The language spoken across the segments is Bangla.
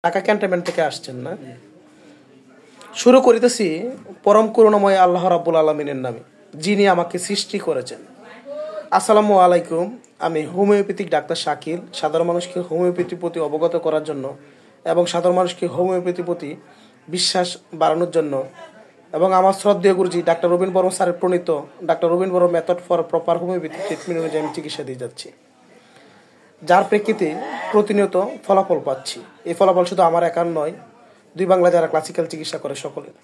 ঢাকা ক্যান্টনমেন্ট থেকে আসছেন না? শুরু করিতেছি পরম করুণাময় আল্লাহ রাব্বুল আলামিনের নামে, যিনি আমাকে সৃষ্টি করেছেন। আসসালামু আলাইকুম। আমি হোমিওপ্যাথিক ডাক্তার শাকিল। সাধারণ মানুষকে হোমিওপ্যাথির প্রতি অবগত করার জন্য এবং সাধারণ মানুষকে হোমিওপ্যাথির প্রতি বিশ্বাস বাড়ানোর জন্য এবং আমার শ্রদ্ধেয় গুরুজি ডাক্তার রবীন বর্মা স্যারের প্রণীত doctor Rabin Barma method for proper homeopathic treatment অনুযায়ী আমি চিকিৎসা দিয়ে যাচ্ছি, যার প্রেক্ষিতে প্রতিনিয়ত ফলাফল পাচ্ছি। এই ফলাফল শুধু আমার একার নয়, দুই বাংলা যারা ক্লাসিক্যাল চিকিৎসা করে সকলের।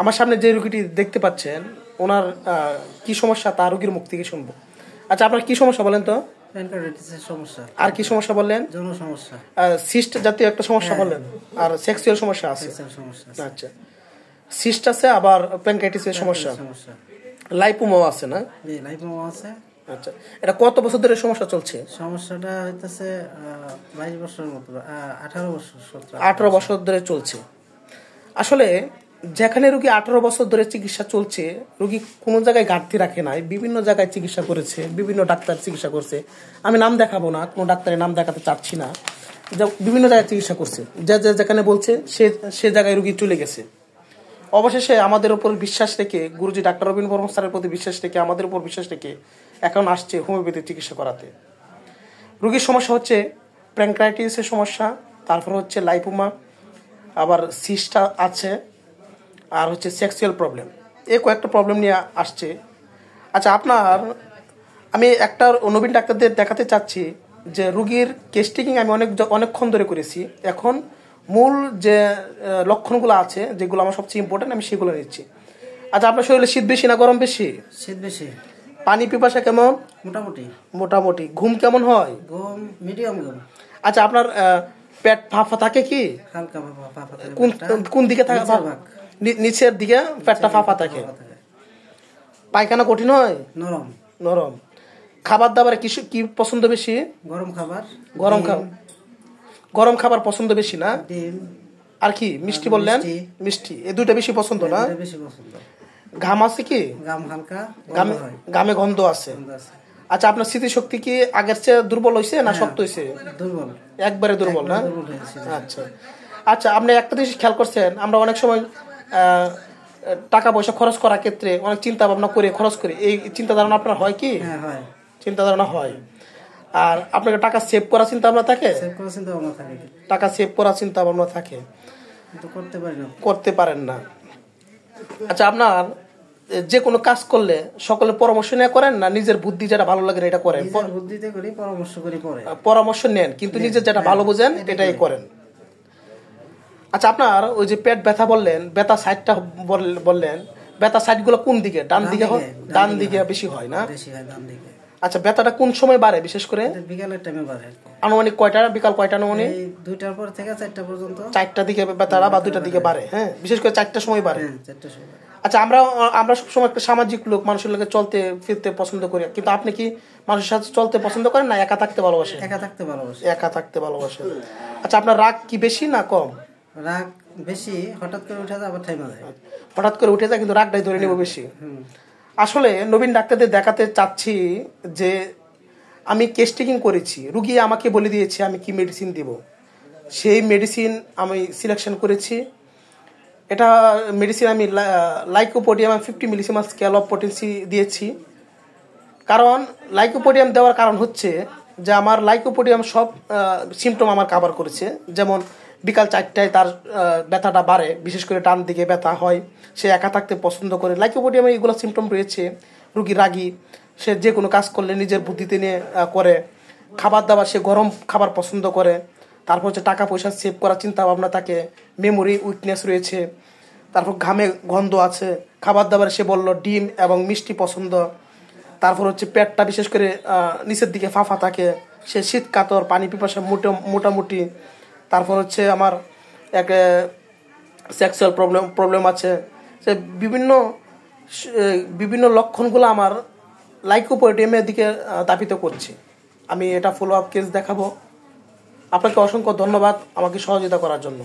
আমার সামনে যে রোগীটি দেখতে পাচ্ছেন, ওনার কি সমস্যা তার রোগীর মুখ থেকে শুনবো। আচ্ছা, আপনার কি সমস্যা বলেন তো? সমস্যা। আর কি সমস্যা বললেন? যৌন সমস্যা। সিস্ট জাতীয় একটা সমস্যা বললেন, আর সেক্সুয়াল সমস্যা আছে। আচ্ছা, সিস্ট আছে, আবার প্যানক্রাইটিসের সমস্যা, লাইপোমা আছে না? জি, লাইপোমা আছে। আচ্ছা, এটা কত বছর ধরে সমস্যা চলছে? সমস্যাটা হইতেছে 22 বছরের মতো, 18 বছর। 18 বছর ধরে চলছে। আসলে যেখানে রোগী 18 বছর ধরে চিকিৎসা চলছে, রোগী কোনো জায়গায় ঘাটতি রাখে নাই, বিভিন্ন জায়গায় চিকিৎসা করেছে, বিভিন্ন ডাক্তার চিকিৎসা করছে। আমি নাম দেখাবো না, কোনো ডাক্তারের নাম দেখাতে চাচ্ছি না, বিভিন্ন জায়গায় চিকিৎসা করছে। যেখানে বলছে সে জায়গায় রোগী চলে গেছে। অবশেষে আমাদের উপর বিশ্বাস রেখে, গুরুজি ডাক্তার রবীন বর্মা স্যারের প্রতি বিশ্বাস রেখে, আমাদের উপর বিশ্বাস রেখে এখন আসছে হোমিওপ্যাথি চিকিৎসা করাতে। রোগীর সমস্যা হচ্ছে প্যানক্রাইটিসের সমস্যা, তারপর হচ্ছে লাইপোমা, আবার সিস্ট আছে, আর হচ্ছে সেক্সুয়াল প্রবলেম। এই কয়েকটা প্রবলেম নিয়ে আসছে। আচ্ছা, আমি একটা নবীন ডাক্তারদের দেখাতে চাচ্ছি যে রুগীর কেস টেকিং আমি অনেকক্ষণ ধরে করেছি। এখন মূল যে লক্ষণগুলো আছে, যেগুলো আমার সবচেয়ে ইম্পর্টেন্ট, আমি সেগুলো নিচ্ছি। আচ্ছা, আপনার শরীরে শীত বেশি না গরম বেশি? শীত বেশি। পানি পিপাসা কেমন? মোটামুটি। ঘুম কেমন হয়? ঘুম মিডিয়াম ঘুম। আচ্ছা, আপনার পেট ফাঁপা থাকে কি? হালকা ফাঁপা থাকে। কোন দিকে থাকে? নিচের দিকে পেটটা ফাঁপা থাকে। পায়খানা কঠিন হয়? নরম। খাবার দাবারে কি পছন্দ বেশি? গরম খাবার পছন্দ বেশি না? আর কি মিষ্টি বললেন? মিষ্টি। এই দুইটা বেশি পছন্দ না? ঘাম আছে কি? ঘামে গন্ধ আছে। আচ্ছা, আপনার স্মৃতিশক্তি কি আগের চেয়ে দুর্বল হয়েছে না শক্ত হয়েছে? দুর্বল, একবারে দুর্বল না? আচ্ছা, আপনি একটা জিনিস খেয়াল করছেন, আমরা অনেক সময় টাকা পয়সা খরচ করার ক্ষেত্রে অনেক চিন্তা ভাবনা করে খরচ করি। এই চিন্তা ধারণা আপনার হয় কি? চিন্তা ধারণা হয়। আর আপনাকে টাকা সেভ করার চিন্তা ভাবনা থাকে? টাকা সেভ করার চিন্তা ভাবনা থাকে, করতে পারেন না। আচ্ছা, আপনার যে কোনো কাজ করলে সকলের পরামর্শ নিয়ে করেন না নিজের বুদ্ধি যেটা ভালো লাগে এটা করেন? পরামর্শ নেন, কিন্তু নিজের যেটা ভালো বোঝেন এটাই করেন। আচ্ছা, আপনার ওই যে পেট ব্যথা বললেন, ব্যথা সাইডটা বললেন, ব্যথা সাইড গুলো কোন দিকে? ডান দিকে হয়? ডান দিকে বেশি হয় না? আচ্ছা, ব্যথাটা কোন সময় বাড়ে বিশেষ করে? বিকালের টাইমে বাড়ে। আনুমানিক কয়টা? বিকাল কয়টা আনুমানিক? 2টার পর থেকে 4টা পর্যন্ত। 4টার দিকে ব্যথাটা বা 2টার দিকে বাড়ে? হ্যাঁ, বিশেষ করে 4টার সময় বাড়ে। আচ্ছা, আমরা সবসময় একটা সামাজিক লোক, মানুষের লোকে চলতে ফিরতে পছন্দ করি, কিন্তু আপনি কি মানুষের সাথে চলতে পছন্দ করেন না একা থাকতে ভালোবাসেন? একা থাকতে ভালোবাসেন। আচ্ছা, আপনার রাগ কি বেশি না কম? রাগ বেশি, হঠাৎ করে উঠে যায়, আবার থাইমা যায়। হঠাৎ করে উঠে যায়, কিন্তু রাগটাই ধরে নেব বেশি। আসলে নবীন ডাক্তারদের দেখাতে চাচ্ছি যে আমি কেস টেকিং করেছি, রুগী আমাকে বলে দিয়েছে আমি কি মেডিসিন দিব, সেই মেডিসিন আমি সিলেকশন করেছি। এটা মেডিসিন আমি lycopodium 50 millesimal scale of potency দিয়েছি। কারণ লাইকোপোডিয়াম দেওয়ার কারণ হচ্ছে যে আমার লাইকোপোডিয়াম সব সিমটম আমার কাভার করেছে। যেমন বিকাল 4টায় তার ব্যথাটা বাড়ে, বিশেষ করে ডান দিকে ব্যথা হয়, সে একা থাকতে পছন্দ করে। লাইকোপোডিয়ামে এগুলো সিমটম রয়েছে। রুগী রাগী, সে যে কোনো কাজ করলে নিজের বুদ্ধিতে নিয়ে করে। খাবার দাবার, সে গরম খাবার পছন্দ করে। তারপর হচ্ছে টাকা পয়সা সেভ করার চিন্তা ভাবনা থাকে। মেমোরি উইকনেস রয়েছে। তারপর ঘামে গন্ধ আছে। খাবার দাবার সে বলল ডিম এবং মিষ্টি পছন্দ। তারপর হচ্ছে পেটটা বিশেষ করে নিচের দিকে ফাঁপা থাকে। সে শীত কাতর, পানি পিপাসা মোটামুটি। তারপর হচ্ছে আমার এক সেক্সুয়াল প্রবলেম আছে। সে বিভিন্ন লক্ষণগুলো আমার লাইকোপোডিয়ামের দিকে দাবিত করছে। আমি এটা ফলো আপ কেস দেখাবো। আপনাকে অসংখ্য ধন্যবাদ আমাকে সহযোগিতা করার জন্য।